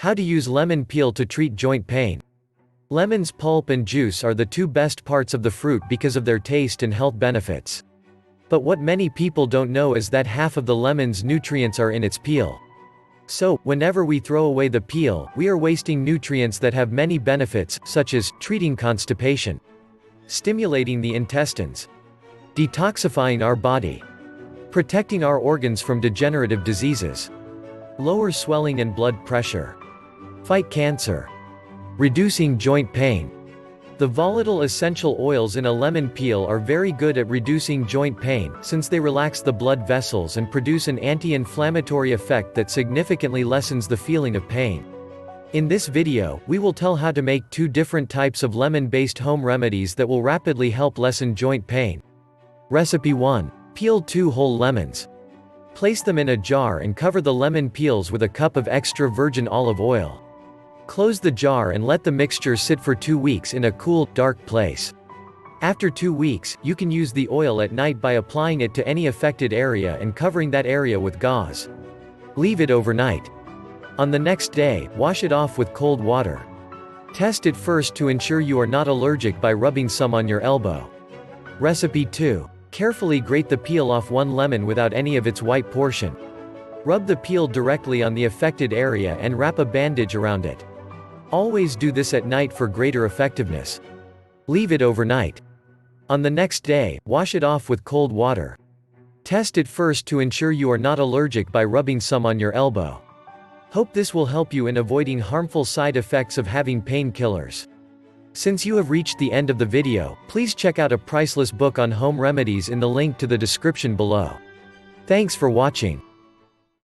How to use lemon peel to treat joint pain. Lemon's pulp and juice are the two best parts of the fruit because of their taste and health benefits. But what many people don't know is that half of the lemon's nutrients are in its peel. So, whenever we throw away the peel, we are wasting nutrients that have many benefits, such as treating constipation, stimulating the intestines, detoxifying our body, protecting our organs from degenerative diseases, lower swelling and blood pressure, fight cancer, reducing joint pain. The volatile essential oils in a lemon peel are very good at reducing joint pain, since they relax the blood vessels and produce an anti-inflammatory effect that significantly lessens the feeling of pain. In this video, we will tell how to make 2 different types of lemon-based home remedies that will rapidly help lessen joint pain. Recipe 1. Peel 2 whole lemons. Place them in a jar and cover the lemon peels with a cup of extra virgin olive oil. Close the jar and let the mixture sit for 2 weeks in a cool, dark place. After 2 weeks, you can use the oil at night by applying it to any affected area and covering that area with gauze. Leave it overnight. On the next day, wash it off with cold water. Test it first to ensure you are not allergic by rubbing some on your elbow. Recipe 2. Carefully grate the peel off 1 lemon without any of its white portion. Rub the peel directly on the affected area and wrap a bandage around it. Always do this at night for greater effectiveness. Leave it overnight. On the next day, wash it off with cold water. Test it first to ensure you are not allergic by rubbing some on your elbow. Hope this will help you in avoiding harmful side effects of having painkillers. Since you have reached the end of the video, please check out a priceless book on home remedies in the link to the description below. Thanks for watching.